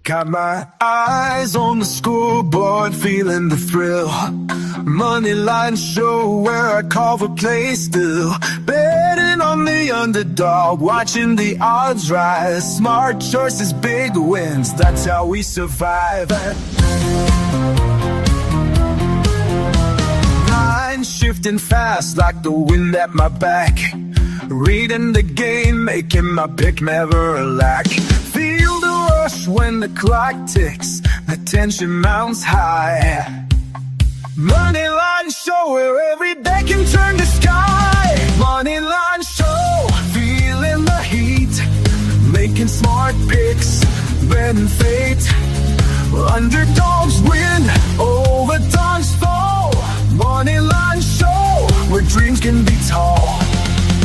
Got my eyes on the scoreboard, feeling the thrill. Moneyline show where I call for play still. Betting on the underdog, watching the odds rise. Smart choices, big wins, that's how we survive. Line shifting fast like the wind at my back. Reading the game, making my pick never lack. Feel the rush when the clock ticks, the tension mounts high. Moneyline show where every day can turn the sky. Moneyline show, feeling the heat, making smart picks, betting fate. Underdogs win, overdogs fall. Moneyline show, where dreams can be tall.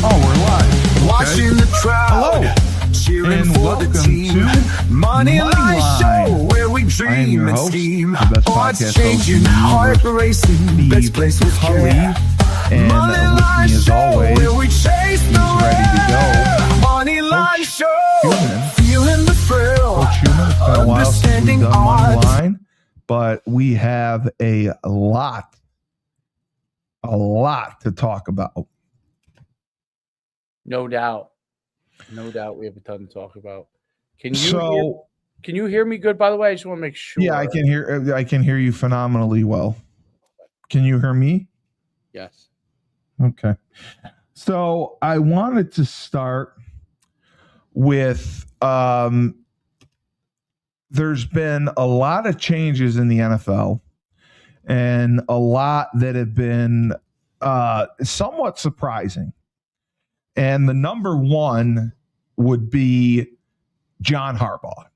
Oh, we're live. Watching the crowd. Hello. Cheering And for the team. Moneyline show where we dream and scheme. Odds changing, heart racing. Best place with care. And Moneyline as show always, where we chase the ready to go. Moneyline show. Human. Feeling the thrill. Coach Human, it's been a while since we've Understanding done odds. Moneyline, but we have a lot to talk about. No doubt. No doubt we have a ton to talk about. Can you hear me good, by the way? I just want to make sure. Yeah, I can hear you phenomenally well. Can you hear me? Yes. Okay. So I wanted to start with there's been a lot of changes in the NFL and a lot that have been somewhat surprising. And the number one would be John Harbaugh.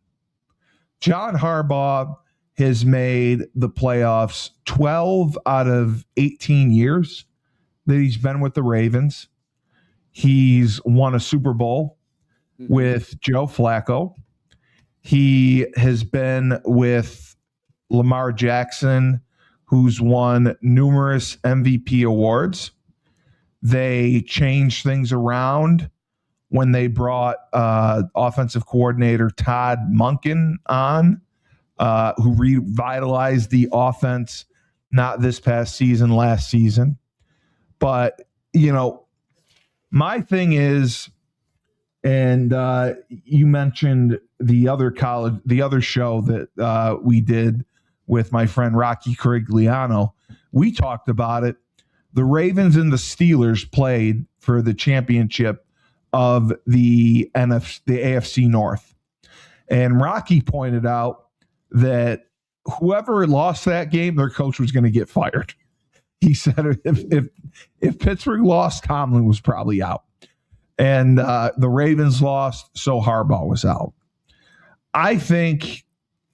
John Harbaugh has made the playoffs 12 out of 18 years that he's been with the Ravens. He's won a Super Bowl with Joe Flacco. He has been with Lamar Jackson, who's won numerous MVP awards. They changed things around when they brought offensive coordinator Todd Monken on, who revitalized the offense, not this past season, last season. But, you know, my thing is, and you mentioned the other show that we did with my friend Rocky Corigliano. We talked about it. The Ravens and the Steelers played for the championship of the AFC North. And Rocky pointed out that whoever lost that game, their coach was going to get fired. He said if Pittsburgh lost, Tomlin was probably out. And the Ravens lost, so Harbaugh was out. I think,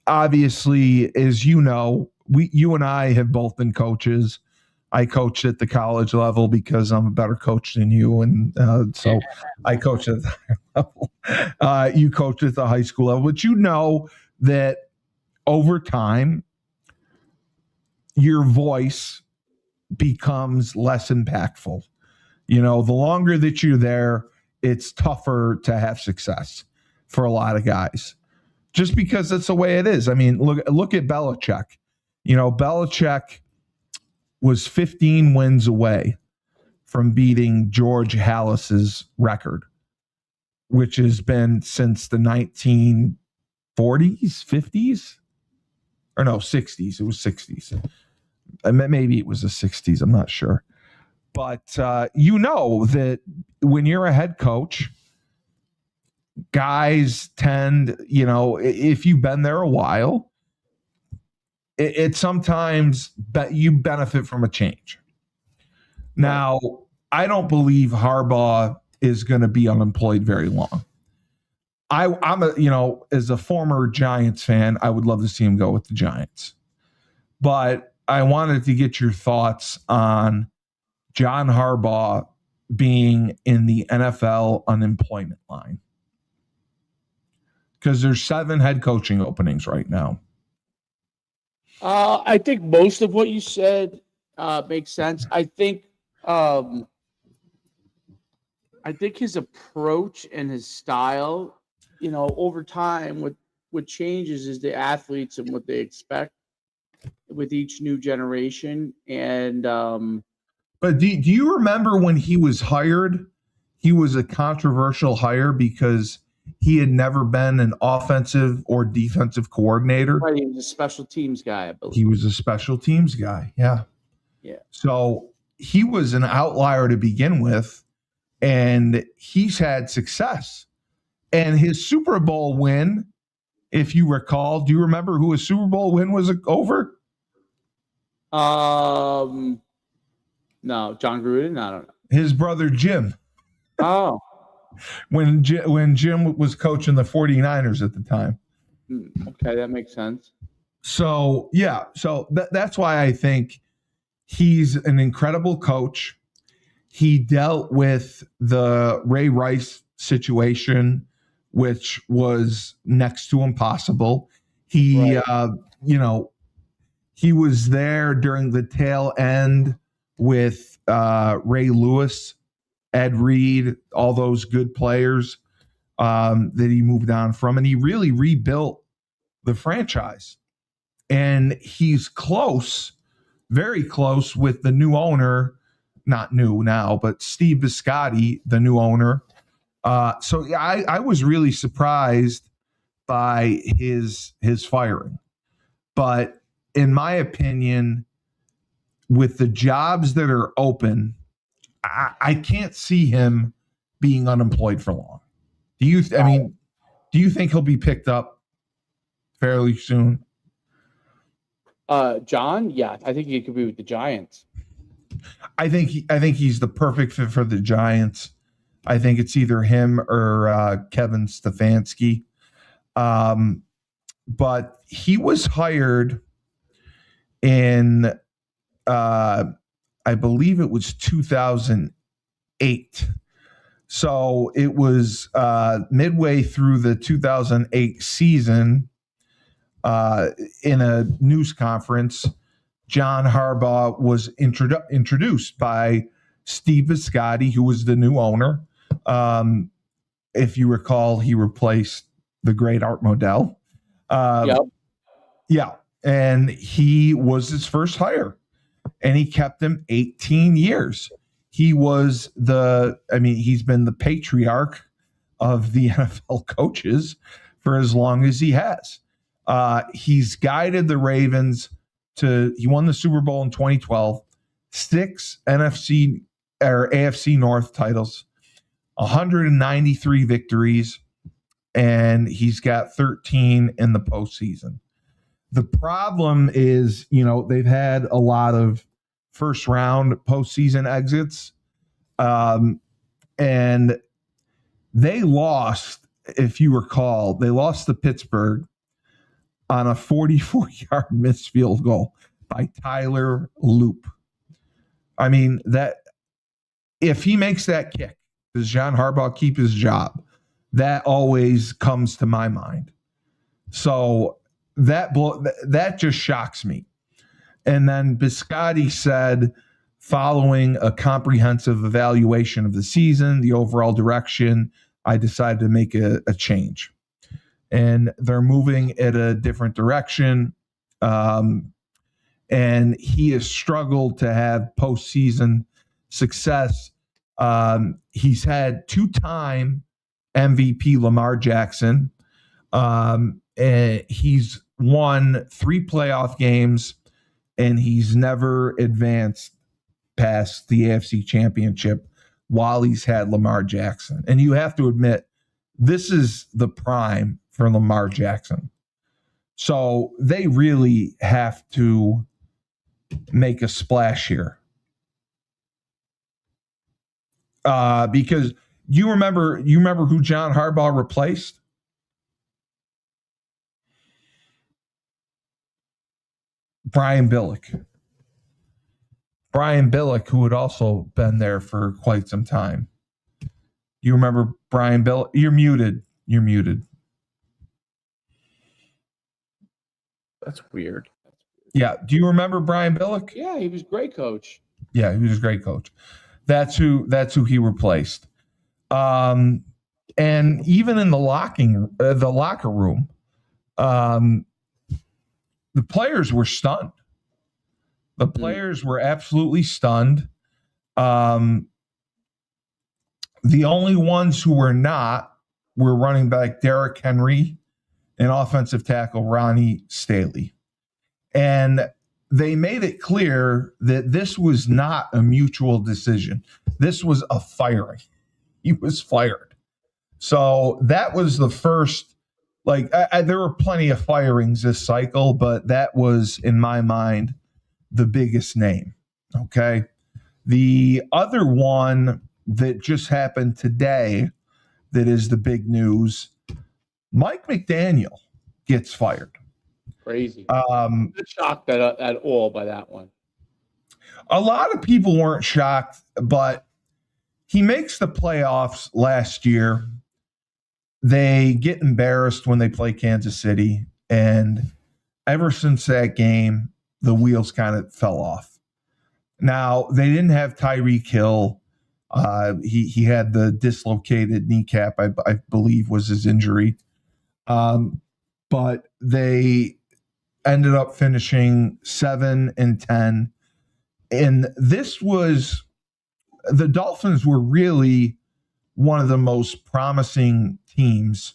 obviously, as you know, you and I have both been coaches. I coached at the college level because I'm a better coach than you, and so I coached at the higher level. You coached at the high school level, but you know that over time, your voice becomes less impactful. You know, the longer that you're there, it's tougher to have success for a lot of guys, just because that's the way it is. I mean, look at Belichick. You know, Belichick was 15 wins away from beating George Halas's record, which has been since the 1940s, 50s, or no, 60s. It was 60s. Maybe it was the 60s. I'm not sure. But you know that when you're a head coach, guys tend, you know, if you've been there a while, it sometimes you benefit from a change. Now, I don't believe Harbaugh is going to be unemployed very long. As a former Giants fan, I would love to see him go with the Giants. But I wanted to get your thoughts on John Harbaugh being in the NFL unemployment line. Because there's 7 head coaching openings right now. I think most of what you said makes sense. I think his approach and his style, you know, over time with what changes is the athletes and what they expect with each new generation. And but do you remember when he was hired? He was a controversial hire because he had never been an offensive or defensive coordinator. Right, he was a special teams guy, I believe. He was a special teams guy. Yeah. Yeah. So he was an outlier to begin with, and he's had success. And his Super Bowl win, if you recall, do you remember who his Super Bowl win was over? No, John Gruden. I don't know. His brother Jim. Oh, when Jim was coaching the 49ers at the time. Okay, that makes sense. So, yeah, that's why I think he's an incredible coach. He dealt with the Ray Rice situation, which was next to impossible. He, Right. He was there during the tail end with Ray Lewis, Ed Reed, all those good players that he moved on from. And he really rebuilt the franchise. And he's close, very close with the new owner, not new now, but Steve Biscotti, the new owner. So I was really surprised by his firing. But in my opinion, with the jobs that are open, I can't see him being unemployed for long. Do you think he'll be picked up fairly soon? John, yeah, I think he could be with the Giants. I think he's the perfect fit for the Giants. I think it's either him or Kevin Stefanski. But he was hired in I believe it was 2008. So it was midway through the 2008 season. In a news conference, John Harbaugh was introduced by Steve Biscotti, who was the new owner. If you recall, he replaced the great Art Modell. Yep. Yeah, and he was his first hire, and he kept him 18 years. He's been the patriarch of the NFL coaches for as long as he has. He's guided the Ravens he won the Super Bowl in 2012, 6 NFC or AFC North titles, 193 victories, and he's got 13 in the postseason. The problem is, they've had a lot of first round postseason exits. And they lost, if you recall, to Pittsburgh on a 44-yard missed field goal by Tyler Loop. I mean, that if he makes that kick, does John Harbaugh keep his job? That always comes to my mind. So that just shocks me. And then Biscotti said, following a comprehensive evaluation of the season, the overall direction, I decided to make a change. And they're moving in a different direction. And he has struggled to have postseason success. He's had 2-time MVP Lamar Jackson. And he's won 3 playoff games, and he's never advanced past the AFC Championship while he's had Lamar Jackson. And you have to admit, this is the prime for Lamar Jackson. So they really have to make a splash here. Because you remember who John Harbaugh replaced? Brian Billick. Brian Billick, who had also been there for quite some time. You remember Brian Billick? You're muted. That's weird. Yeah. Do you remember Brian Billick? Yeah, he was a great coach. Yeah, he was a great coach. That's who he replaced. And even in the locker room, The players were stunned. The players were absolutely stunned. The only ones who were not were running back Derrick Henry and offensive tackle Ronnie Staley. And they made it clear that this was not a mutual decision. This was a firing. He was fired. So that was the first, there were plenty of firings this cycle, but that was, in my mind, the biggest name. Okay. The other one that just happened today that is the big news, Mike McDaniel gets fired. Crazy. I'm not shocked at all by that one. A lot of people weren't shocked, but he makes the playoffs last year. They get embarrassed when they play Kansas City, and ever since that game, the wheels kind of fell off. Now, they didn't have Tyreek Hill. He had the dislocated kneecap, I believe was his injury. But they ended up finishing 7-10. And the Dolphins were really one of the most promising teams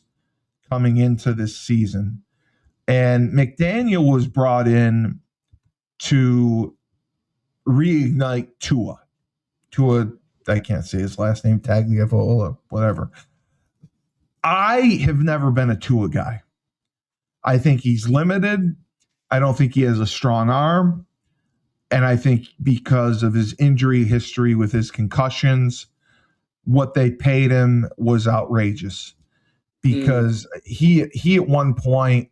coming into this season. And McDaniel was brought in to reignite Tua. I can't say his last name, Tagliavola, whatever. I have never been a Tua guy. I think he's limited. I don't think he has a strong arm. And I think because of his injury history with his concussions, what they paid him was outrageous. Because he at one point,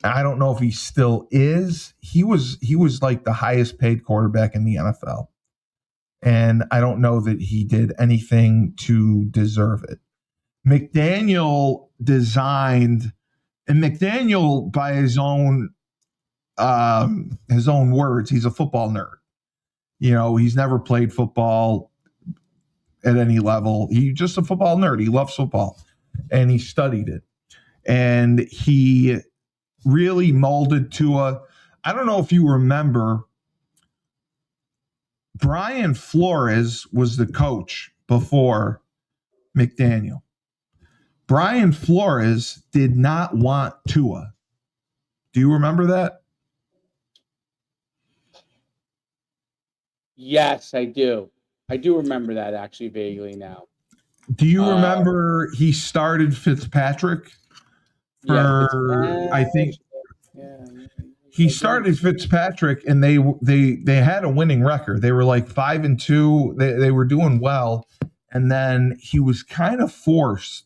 I don't know if he still is, he was like the highest paid quarterback in the NFL. And I don't know that he did anything to deserve it. McDaniel designed, and McDaniel, by his own words, he's a football nerd. You know, he's never played football at any level. He's just a football nerd. He loves football, and he studied it. And he really molded Tua. I don't know if you remember, Brian Flores was the coach before McDaniel. Brian Flores did not want Tua. Do you remember that? Yes, I do. I do remember that actually vaguely now. Do you remember he started Fitzpatrick? I think he started Fitzpatrick, and they had a winning record. They were like 5-2. They were doing well, and then he was kind of forced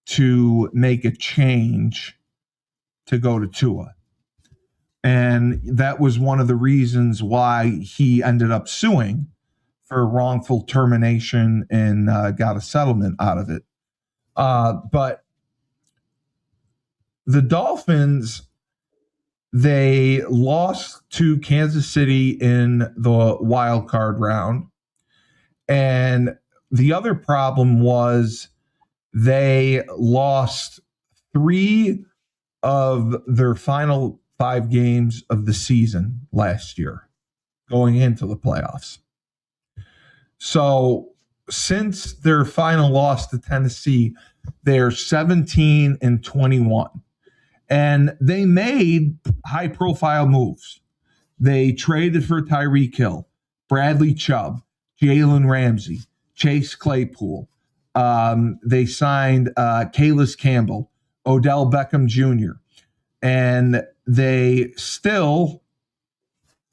to make a change to go to Tua. And that was one of the reasons why he ended up suing for wrongful termination and got a settlement out of it. But the Dolphins, they lost to Kansas City in the wild card round. And the other problem was they lost 3 of their final 5 games of the season last year going into the playoffs. So since their final loss to Tennessee, they're 17-21. And they made high-profile moves. They traded for Tyreek Hill, Bradley Chubb, Jalen Ramsey, Chase Claypool. They signed Calais Campbell, Odell Beckham Jr., and they still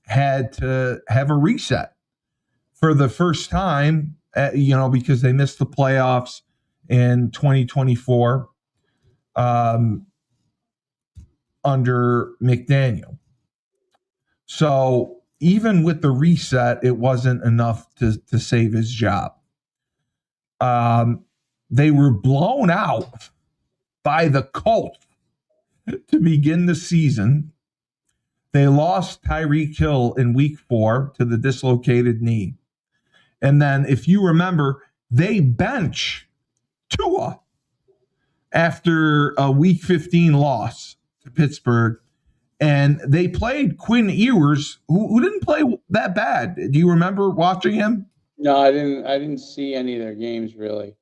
had to have a reset for the first time, because they missed the playoffs in 2024 under McDaniel. So even with the reset, it wasn't enough to save his job. They were blown out by the Colts to begin the season. They lost Tyreek Hill in week 4 to the dislocated knee. And then, if you remember, they bench Tua after a Week 15 loss to Pittsburgh. And they played Quinn Ewers, who didn't play that bad. Do you remember watching him? No, I didn't see any of their games really.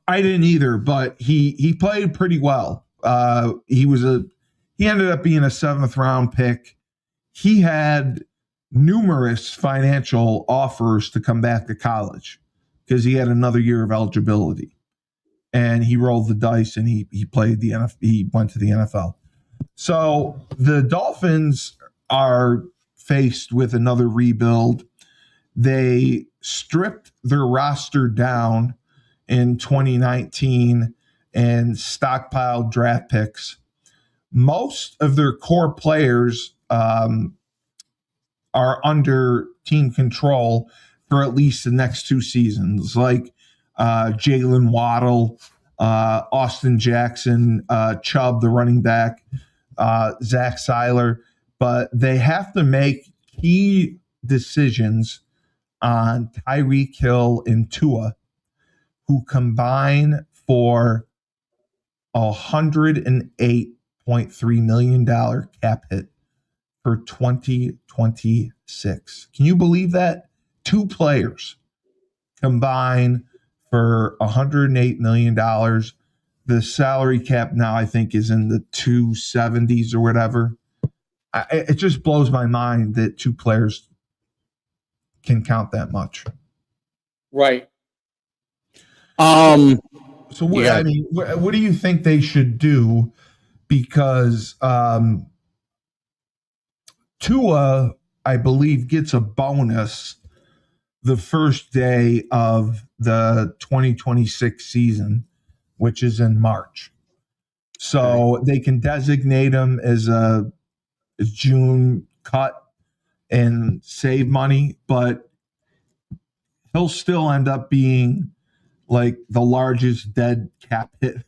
I didn't either, but he played pretty well. He ended up being a 7th round pick. He had numerous financial offers to come back to college because he had another year of eligibility, and he rolled the dice and he played the NFL. He went to the NFL. So the Dolphins are faced with another rebuild. They stripped their roster down in 2019 and stockpiled draft picks. Most of their core players are under team control for at least the next 2 seasons, like Jalen Waddle, Austin Jackson, Chubb, the running back, Zach Seiler. But they have to make key decisions on Tyreek Hill and Tua, who combine for $108.3 million cap hit for 2026. Can you believe that? 2 players combine for $108 million. The salary cap now, I think, is in the 270s or whatever. It just blows my mind that 2 players can count that much. Right. So what, yeah. I mean, what do you think they should do? Because Tua, I believe, gets a bonus the first day of the 2026 season, which is in March. So they can designate him as a June cut and save money, but he'll still end up being like the largest dead cap hit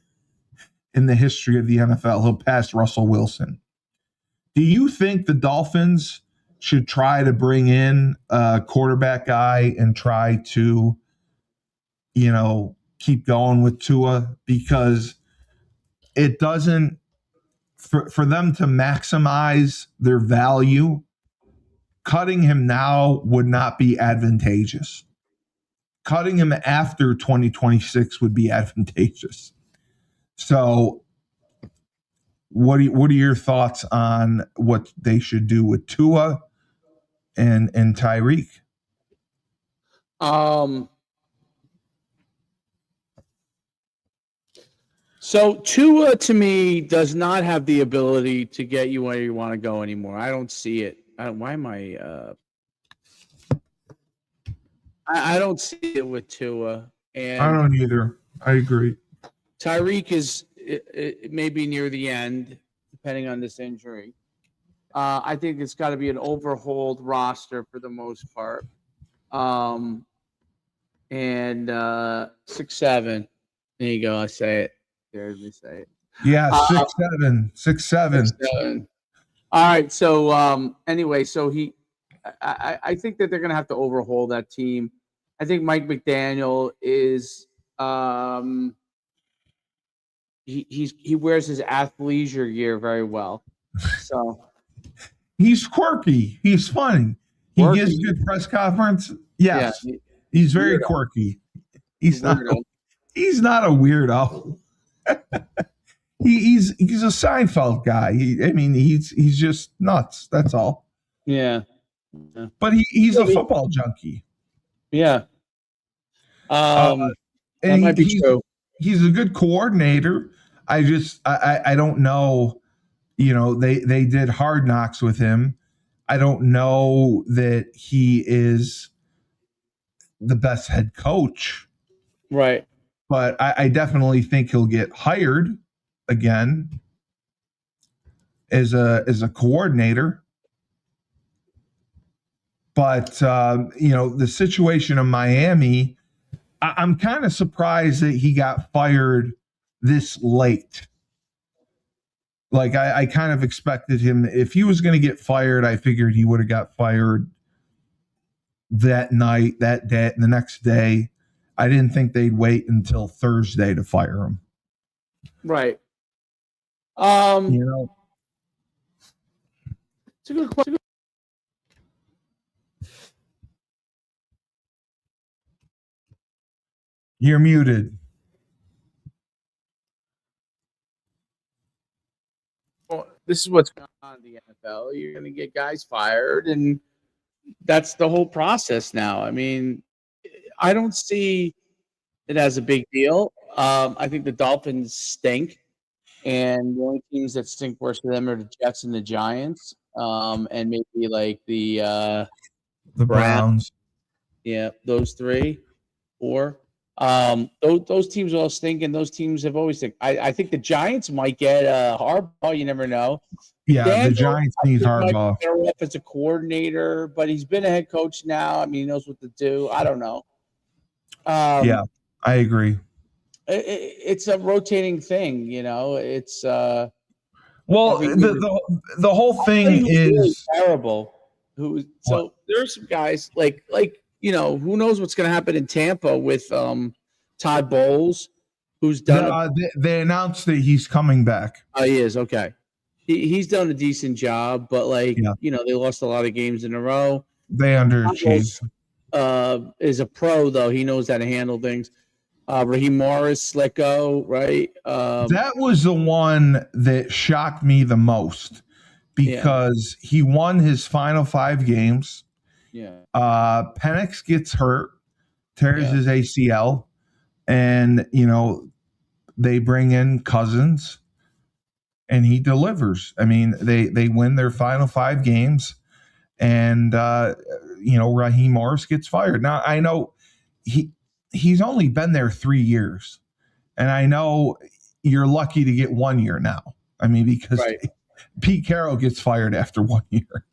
in the history of the NFL. He'll pass Russell Wilson. Do you think the Dolphins should try to bring in a quarterback guy and try to, keep going with Tua? Because it doesn't, for them to maximize their value, cutting him now would not be advantageous. Cutting him after 2026 would be advantageous. So what are your thoughts on what they should do with Tua and Tyreek? So Tua, to me, does not have the ability to get you where you want to go anymore. I don't see it. Why am I don't see it with Tua. And I don't either. I agree. Tyreek is it may be near the end, depending on this injury. I think it's got to be an overhauled roster for the most part. And 6'7". There you go. I say it. There's me say it. Yeah, 6'7". 6'7". All right. So anyway, so I think that they're going to have to overhaul that team. I think Mike McDaniel is he wears his athleisure gear very well. So he's quirky. He's funny. He gives good press conference. Yes, yeah, he's very quirky. He's not a weirdo. he's a Seinfeld guy. He's just nuts. That's all. Yeah. But he's a football junkie. Yeah. That might be true. He's a good coordinator. I don't know. They did Hard Knocks with him. I don't know that he is the best head coach. Right. But I definitely think he'll get hired again as a coordinator. But the situation in Miami, I'm kind of surprised that he got fired this late. Like I kind of expected him, if he was going to get fired, I figured he would have got fired that night, that day, the next day. I didn't think they'd wait until Thursday to fire him. Right. You know, It's a good question. you're muted. Well, this is what's going on in the NFL. You're going to get guys fired, and that's the whole process now. I mean, I don't see it as a big deal. I think the Dolphins stink, and the only teams that stink worse than them are the Jets and the Giants, and maybe like the The Browns. Browns. Yeah, those 3, 4. Those teams all stink, and those teams have always stink. I think the Giants might get Harbaugh. You never know. Yeah, the Daniel, Giants I need think, might be Harbaugh. better off as a coordinator, but he's been a head coach now. I mean, he knows what to do. I don't know. Yeah, I agree. It's a rotating thing, you know. It's Well, every year. the whole thing Who's really is terrible. So there's some guys like you know, who knows what's going to happen in Tampa with Todd Bowles, who's done. they announced that he's coming back. Oh, he is okay. He's done a decent job, but like Yeah. you know, they lost a lot of games in a row. They underachieved. Is a pro though. He knows how to handle things. Raheem Morris let go, right? That was the one that shocked me the most because he won his final 5 games. Yeah. Penix gets hurt, tears his ACL, and you know they bring in Cousins, and he delivers. I mean, they win their final 5 games, and you know Raheem Morris gets fired. Now I know he's only been there 3 years, and I know you're lucky to get 1 year now. I mean, because Pete Carroll gets fired after 1 year,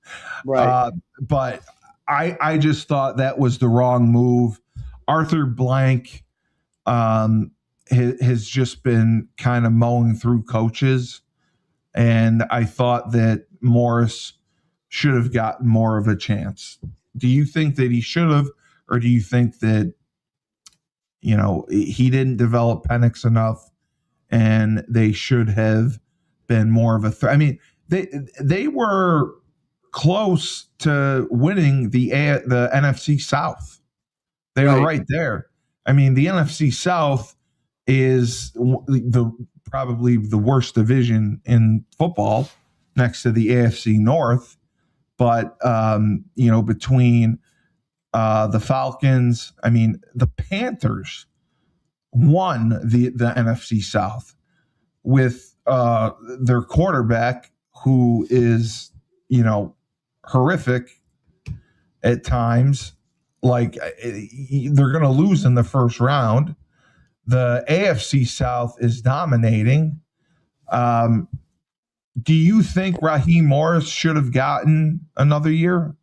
right? But I just thought that was the wrong move. Arthur Blank has just been kind of mowing through coaches, and I thought that Morris should have gotten more of a chance. Do you think that he should have, or do you think that you know he didn't develop Penix enough, and they should have been more of a threat? I mean, they were close to winning the NFC South. They were right there. I mean, the NFC South is probably the worst division in football, next to the AFC North. But you know, between the Falcons, I mean, the Panthers won the NFC South with their quarterback, who is, you know, horrific at times. Like they're going to lose in the first round. The AFC South is dominating. Do you think Raheem Morris should have gotten another year?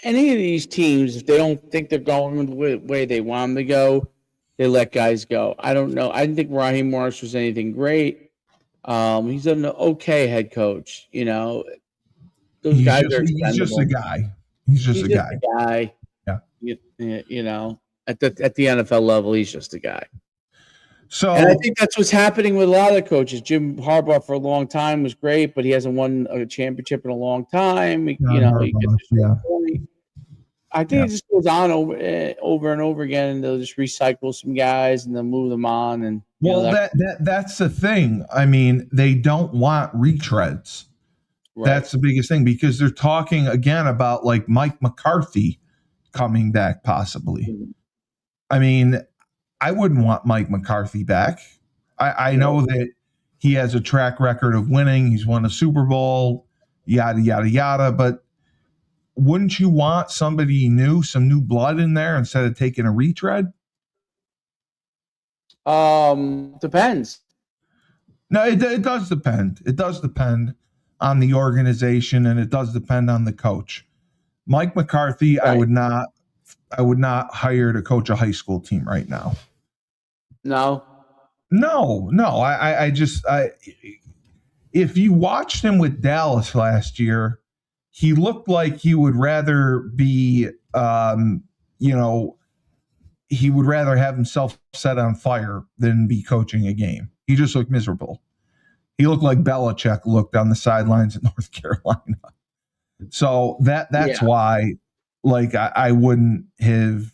Any of these teams, if they don't think they're going the way they want them to go, they let guys go. I don't know. I didn't think Raheem Morris was anything great. He's an okay head coach. You know, those guys are expendable. He's just a guy. He's just a guy. Yeah. You know, at the NFL level, he's just a guy. So, and I think that's what's happening with a lot of coaches. Jim Harbaugh for a long time was great, but he hasn't won a championship in a long time. You know, I think it just goes on over and over again, and they'll just recycle some guys and they'll move them on. And that's the thing. I mean, they don't want retreads. Right. That's the biggest thing, because they're talking again about like Mike McCarthy coming back possibly. Mm-hmm. I mean, I wouldn't want Mike McCarthy back. I know that he has a track record of winning. He's won a Super Bowl, yada, yada, yada. But wouldn't you want somebody new, some new blood in there instead of taking a retread? Depends. No, it does depend. It does depend on the organization, and it does depend on the coach. Mike McCarthy, right. I would not hire to coach a high school team right now. No. I if you watched him with Dallas last year, he looked like he would rather be, you know, he would rather have himself set on fire than be coaching a game. He just looked miserable. He looked like Belichick looked on the sidelines in North Carolina. So that's why, like, I wouldn't have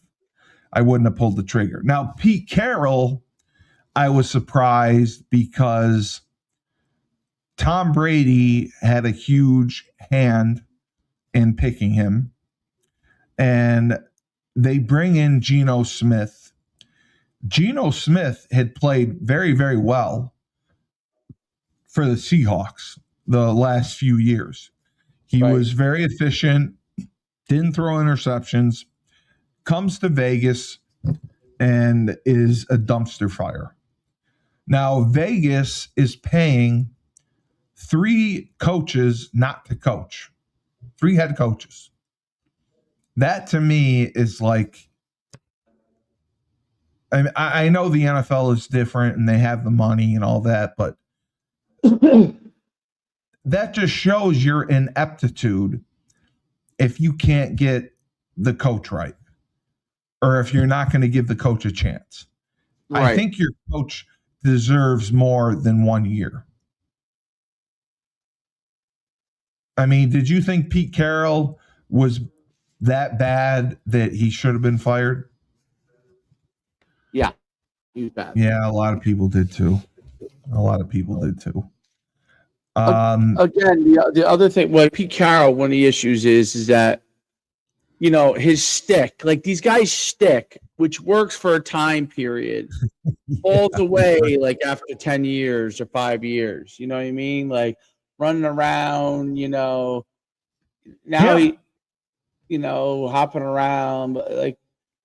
pulled the trigger. Now, Pete Carroll, I was surprised because Tom Brady had a huge hand in picking him, and they bring in Geno Smith. Geno Smith had played very, very well for the Seahawks the last few years. He was very efficient, didn't throw interceptions, comes to Vegas, and is a dumpster fire. Now, Vegas is paying 3 coaches not to coach, 3 head coaches. That to me is like, I know the NFL is different and they have the money and all that, but that just shows your ineptitude if you can't get the coach right, or if you're not going to give the coach a chance. Right. I think your coach deserves more than 1 year. I mean, did you think Pete Carroll was that bad that he should have been fired? Yeah, he was bad. Yeah, a lot of people did too. Again, the other thing, what Pete Carroll, one of the issues is that, you know, his stick, like these guys' stick, which works for a time period, falls away like after 10 years or 5 years. You know what I mean? Like running around, you know, now he, you know, hopping around, like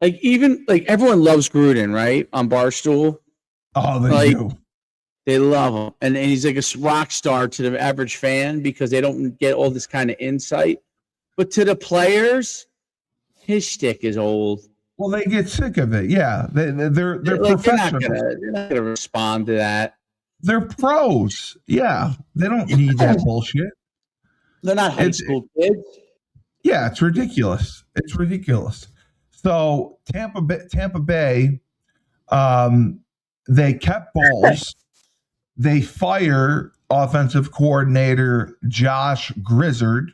even like everyone loves Gruden, right? On Barstool. Oh, they do. They love him. And he's like a rock star to the average fan because they don't get all this kind of insight. But to the players, his shtick is old. Well, they get sick of it. Yeah. They're like, professionals. They're not gonna respond to that. They're pros. Yeah. They don't need that bullshit. They're not high school kids. Yeah, it's ridiculous. So Tampa Bay, they kept Bowles. They fire offensive coordinator Josh Grizzard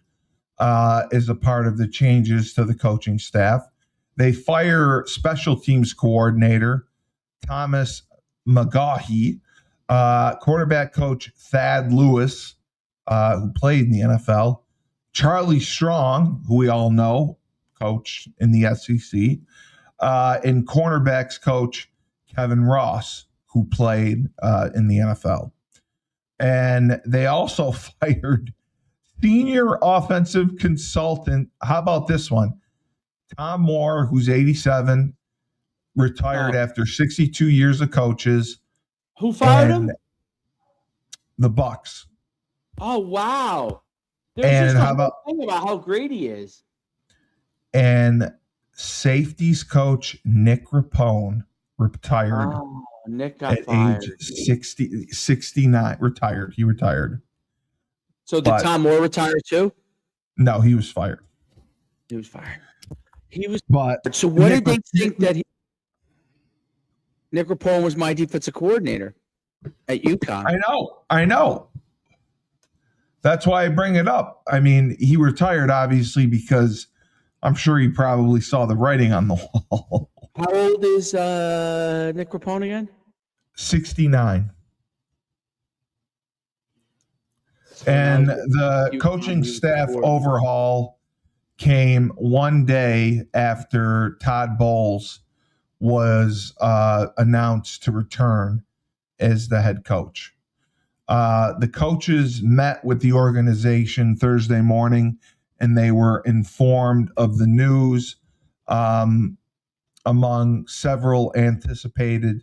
as a part of the changes to the coaching staff. They fire special teams coordinator Thomas McGaughey, quarterback coach Thad Lewis, who played in the NFL, Charlie Strong, who we all know, coach in the SEC, and cornerbacks coach Kevin Ross, who played in the NFL. And they also fired senior offensive consultant. How about this one? Tom Moore, who's 87, retired after 62 years of coaches. Who fired him? The Bucks. Oh, wow. There's just a thing about how great he is. And safeties coach Nick Rapone retired. Oh, Nick got fired. Age 69. Retired. He retired. So did Tom Moore retire too? No, he was fired. He was. But so what did they think that Nick Rapone was my defensive coordinator at UConn? I know. That's why I bring it up. I mean, he retired obviously because I'm sure he probably saw the writing on the wall. How old is Nick Rapone again? 69. And the coaching staff overhaul came one day after Todd Bowles was announced to return as the head coach. The coaches met with the organization Thursday morning, and they were informed of the news among several anticipated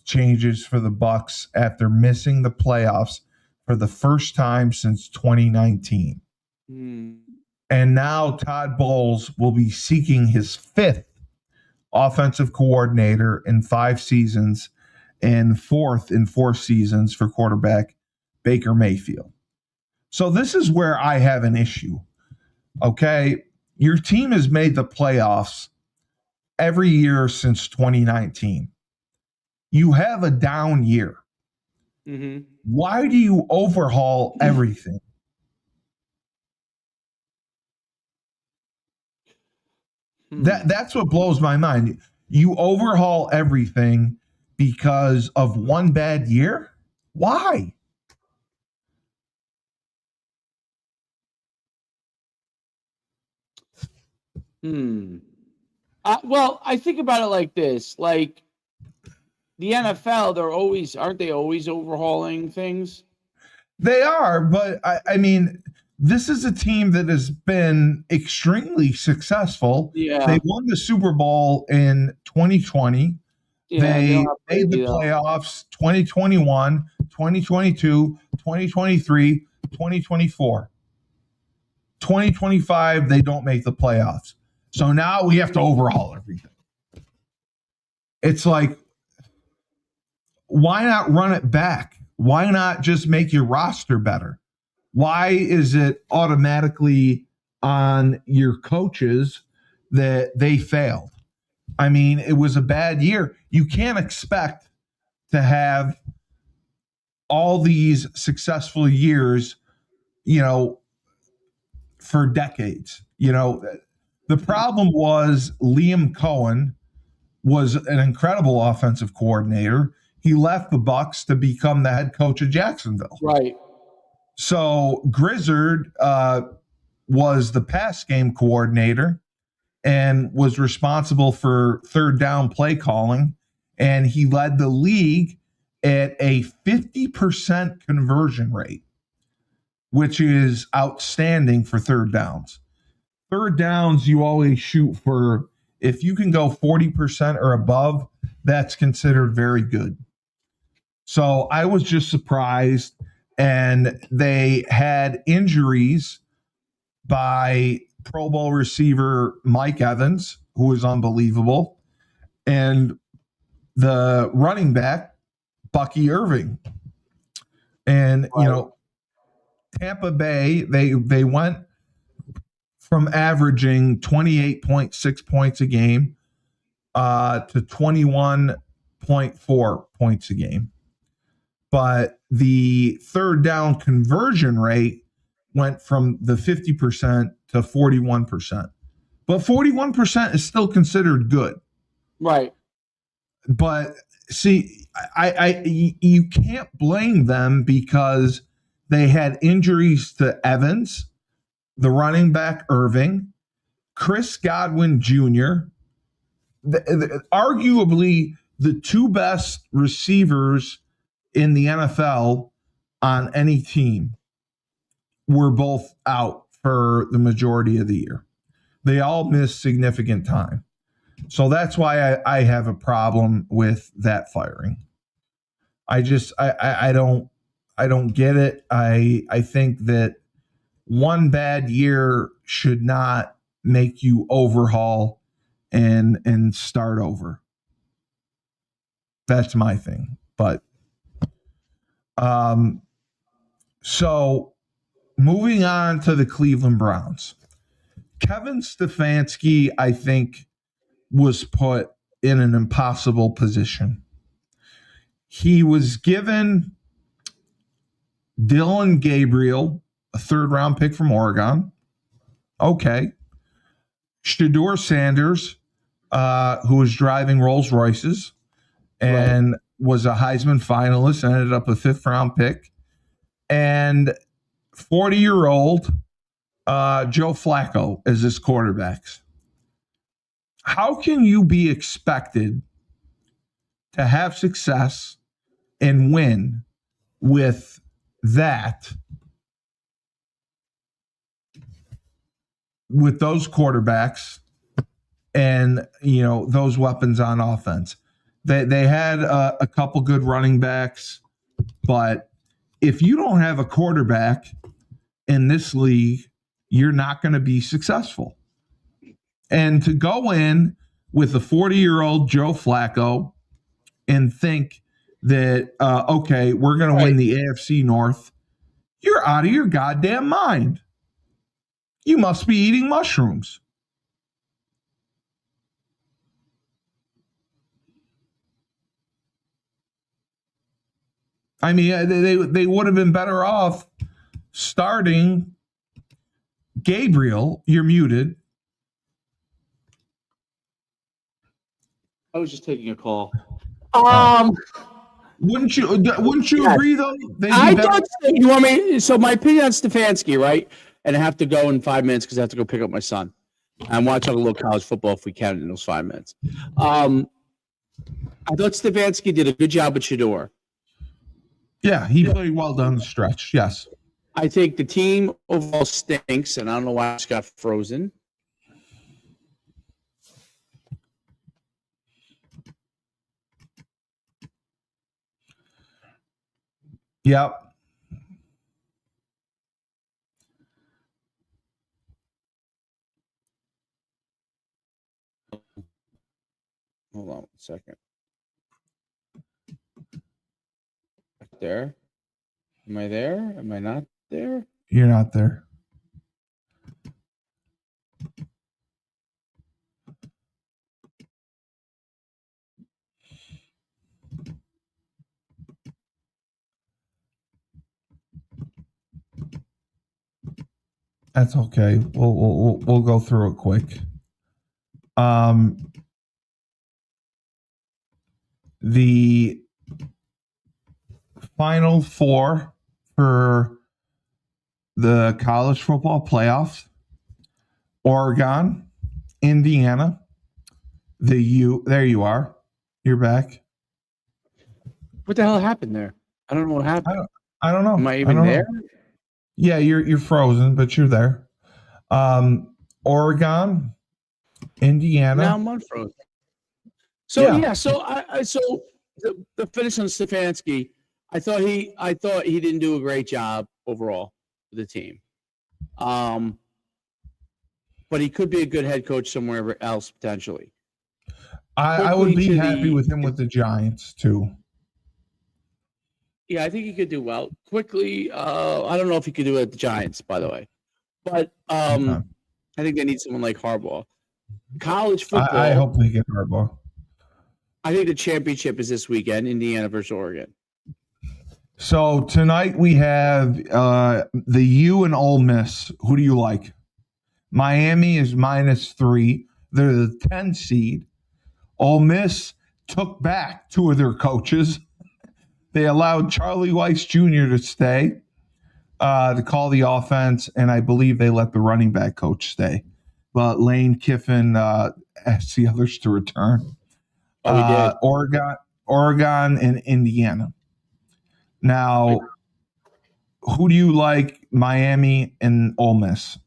changes for the Bucks after missing the playoffs for the first time since 2019. And now Todd Bowles will be seeking his 5th offensive coordinator in 5 seasons and 4th in 4 seasons for quarterback Baker Mayfield. So this is where I have an issue. Okay, your team has made the playoffs every year since 2019. You have a down year. Mm-hmm. Why do you overhaul everything? That's what blows my mind. You overhaul everything because of one bad year? Why? Well, I think about it like this: like the NFL, aren't they always overhauling things? They are, but I mean, this is a team that has been extremely successful. Yeah, They won the Super Bowl in 2020. yeah, they don't They have made the Brady though. playoffs 2021, 2022, 2023, 2024. 2025, they don't make the playoffs. So now we have to overhaul everything. It's like, why not run it back? Why not just make your roster better? Why is it automatically on your coaches that they failed? I mean, it was a bad year. You can't expect to have all these successful years, you know, for decades. You know, the problem was Liam Cohen was an incredible offensive coordinator. He left the Bucks to become the head coach of Jacksonville. Right. So Grizzard was the pass game coordinator and was responsible for third down play calling. And he led the league at a 50% conversion rate, which is outstanding for third downs. Third downs, you always shoot for, if you can go 40% or above, that's considered very good. So I was just surprised. And they had injuries by Pro Bowl receiver Mike Evans, who was unbelievable, and the running back, Bucky Irving. And, you know, Tampa Bay, they went from averaging 28.6 points a game to 21.4 points a game. But the third down conversion rate went from the 50% to 41%. But 41% is still considered good. Right. But see, you can't blame them because they had injuries to Evans, the running back Irving, Chris Godwin Jr., arguably the two best receivers in the NFL on any team were both out for the majority of the year. They all missed significant time. So that's why I have a problem with that firing. I don't get it. I think that one bad year should not make you overhaul and start over. That's my thing. But so moving on to the Cleveland Browns. Kevin Stefanski, I think, was put in an impossible position. He was given Dylan Gabriel, a third round pick from Oregon. Okay. Shedeur Sanders, who was driving Rolls Royces and was a Heisman finalist, ended up a fifth round pick. And 40-year-old Joe Flacco as his quarterbacks. How can you be expected to have success and win with that, with those quarterbacks and, you know, those weapons on offense? They had a couple good running backs, but if you don't have a quarterback in this league, you're not going to be successful. And to go in with a 40-year-old Joe Flacco and think that, okay, we're going to win the AFC North, you're out of your goddamn mind. You must be eating mushrooms. I mean, they would have been better off starting Gabriel. You're muted. I was just taking a call. Wouldn't you Yes. agree though? I thought you want me. So my opinion on Stefanski, right? And I have to go in 5 minutes because I have to go pick up my son. I'm watching a little college football if we can in those 5 minutes. I thought Stefanski did a good job at Shador. Yeah, he played well down the stretch. Yes. I think the team overall stinks, and I don't know why it's got frozen. Yep. Hold on 1 second. Back there. Am I there? Am I not there? You're not there. That's okay. We'll go through it quick. The Final Four for the college football playoffs: Oregon, Indiana, the U. There you are. You're back. What the hell happened there? I don't know what happened. I don't know. Am I even there? Yeah, you're frozen, but you're there. Oregon, Indiana. Now I'm unfrozen. So so the finish on Stefanski, I thought he didn't do a great job overall for the team. But he could be a good head coach somewhere else potentially. I would be happy with him with the Giants too. Yeah, I think he could do well. Quickly, I don't know if he could do it at the Giants, by the way. But I think they need someone like Harbaugh. College football. I hope they get Harbaugh. I think the championship is this weekend, Indiana versus Oregon. So tonight we have the U and Ole Miss. Who do you like? Miami is -3. They're the 10 seed. Ole Miss took back 2 of their coaches. They allowed Charlie Weiss Jr. to stay to call the offense, and I believe they let the running back coach stay. But Lane Kiffin asked the others to return. Oh, he did. Oregon, and Indiana. Now, who do you like, Miami and Ole Miss?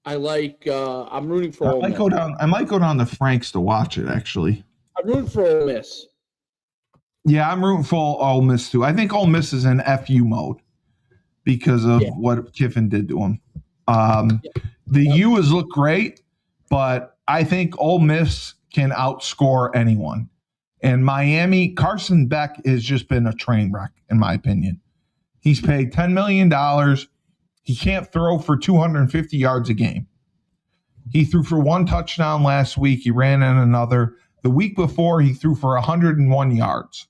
I like. I'm rooting for. Ole Miss. I might go down to Frank's to watch it. Actually, I'm rooting for Ole Miss. Yeah, I'm rooting for Ole Miss too. I think Ole Miss is in FU mode because of what Kiffin did to him. The U has looked great, but I think Ole Miss can outscore anyone. And Miami, Carson Beck has just been a train wreck, in my opinion. He's paid $10 million. He can't throw for 250 yards a game. He threw for 1 touchdown last week. He ran in another. The week before, he threw for 101 yards.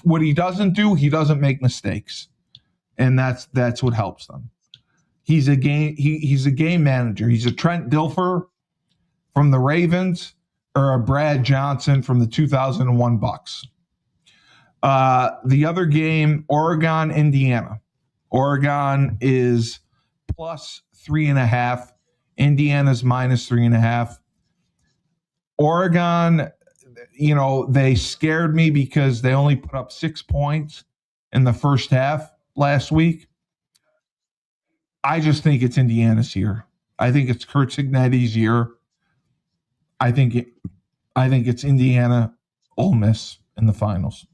What he doesn't do, he doesn't make mistakes. And that's what helps them. He's a game manager. He's a Trent Dilfer from the Ravens or a Brad Johnson from the 2001 Bucks. The other game, Oregon, Indiana. Oregon is +3.5. Indiana's -3.5. Oregon, they scared me because they only put up 6 points in the first half last week. I just think it's Indiana's year. I think it's Kurt Cignetti's year. I think it's Indiana, Ole Miss in the finals.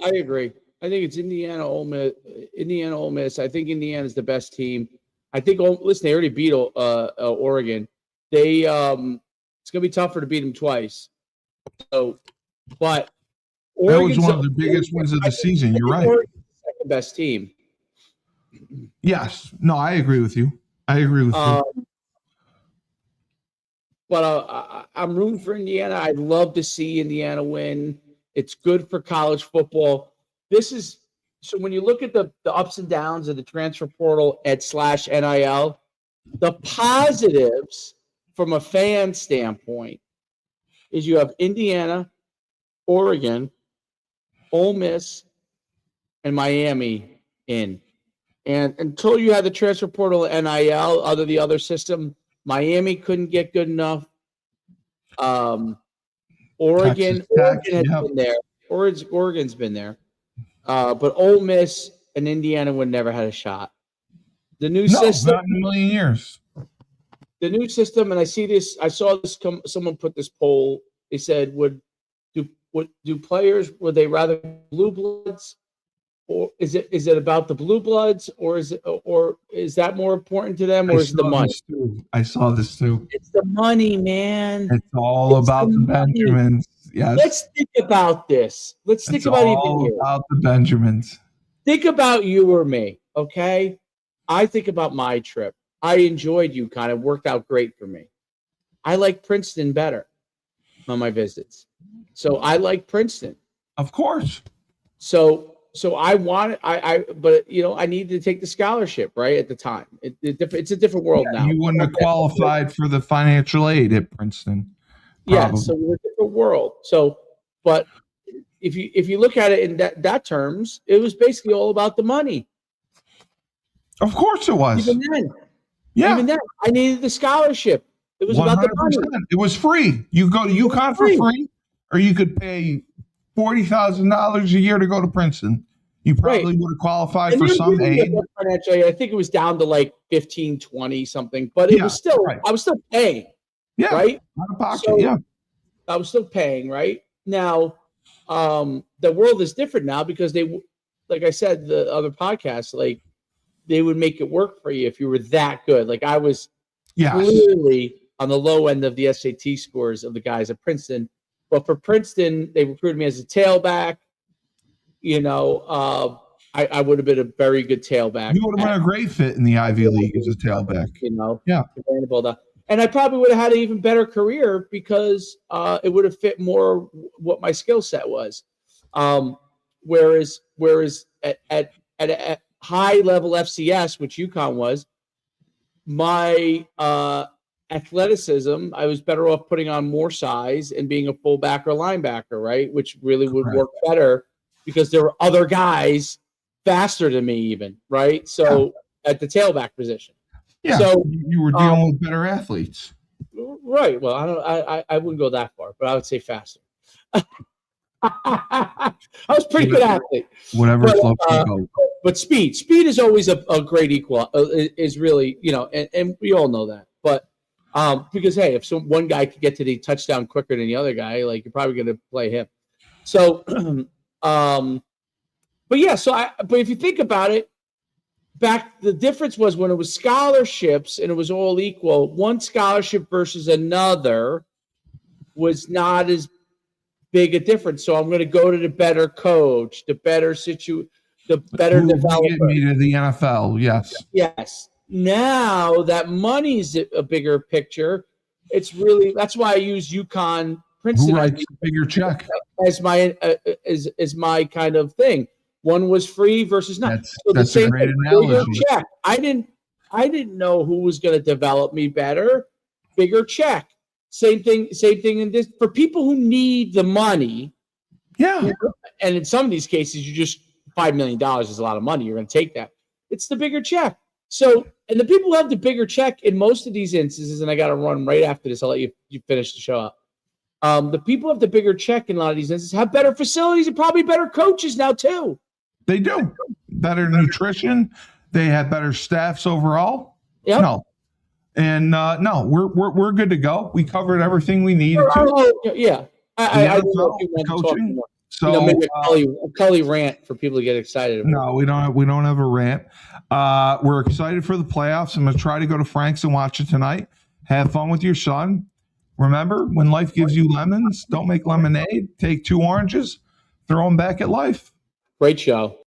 I agree. I think it's Indiana, Ole Miss. Indiana, Ole Miss. I think Indiana's the best team. I think. Listen, they already beat Oregon. It's gonna be tougher to beat them twice. So, but Oregon's that was one of the biggest wins of the season. You're right. Oregon's the second best team. Yes. No, I agree with you. But I'm rooting for Indiana. I'd love to see Indiana win. It's good for college football. so when you look at the ups and downs of the transfer portal / NIL, the positives from a fan standpoint is you have Indiana, Oregon, Ole Miss, and Miami in. And until you had the transfer portal NIL, the other system, Miami couldn't get good enough. Oregon has been there. Oregon's been there. But Ole Miss and Indiana would never had a shot. The new system, not in a million years. The new system, and I saw this someone put this poll. They said, would players, would they rather blue bloods, or is it about the blue bloods, or is that more important to them, or is it the money? I saw this too. It's the money, man. It's all about the Benjamins. Yes. Let's think about this. Let's think about the Benjamins. Think about you or me, okay? I think about my trip. I enjoyed UConn. It worked out great for me. I like Princeton better on my visits. So I like Princeton. Of course. So I wanted, but I needed to take the scholarship, right, at the time. It's a different world now. You wouldn't have qualified for the financial aid at Princeton. Probably. Yeah, so we're a different world. So, but if you look at it in that terms, it was basically all about the money. Of course it was. Even then, I needed the scholarship. It was 100%. About the money. It was free. You go to UConn for free, or you could pay $40,000 a year to go to Princeton. You probably would have qualified for some aid. Financially, I think it was down to like 15, 20 something, but it was still, I was still paying. Yeah. Right. Out of pocket. I was still paying. Right now, the world is different now because they, like I said, the other podcasts, like they would make it work for you if you were that good. Like I was clearly on the low end of the SAT scores of the guys at Princeton. But for Princeton, they recruited me as a tailback. I would have been a very good tailback. You would have been a great fit in the Ivy League as a tailback. And I probably would have had an even better career because it would have fit more what my skill set was. Whereas at high level FCS, which UConn was, my athleticism, I was better off putting on more size and being a fullback or linebacker, right? Which really would work better because there were other guys faster than me even, right? So at the tailback position. Yeah, so you were dealing with better athletes. Right. Well, I wouldn't go that far, but I would say faster. I was a pretty good athlete. Whatever floats your boat. But speed is always a great equal. Is really, and we all know that. But because hey, if one guy could get to the touchdown quicker than the other guy, like you're probably going to play him. So, but yeah. But if you think about it, the difference was when it was scholarships and it was all equal. One scholarship versus another was not as big a difference. So I'm going to go to the better coach, the better developer. Get me to the NFL. Yes. Now that money's a bigger picture, it's really, that's why I use UConn Princeton. Who writes a bigger check as my kind of thing. One was free versus not. That's a great analogy. Check. I didn't know who was going to develop me better. Bigger check. Same thing in this for people who need the money. Yeah. And in some of these cases, you just $5 million is a lot of money. You're going to take that. It's the bigger check. So, and the people who have the bigger check in most of these instances, and I got to run right after this. I'll let you finish the show up. The people who have the bigger check in a lot of these instances have better facilities and probably better coaches now too. They do. Better nutrition. They have better staffs overall. Yep. No. And no, we're good to go. We covered everything we needed to. Yeah. I coaching. So maybe a Cully rant for people to get excited about. No, we don't have a rant. We're excited for the playoffs. I'm going to try to go to Frank's and watch it tonight. Have fun with your son. Remember, when life gives you lemons, don't make lemonade. Take 2 oranges, throw them back at life. Great show.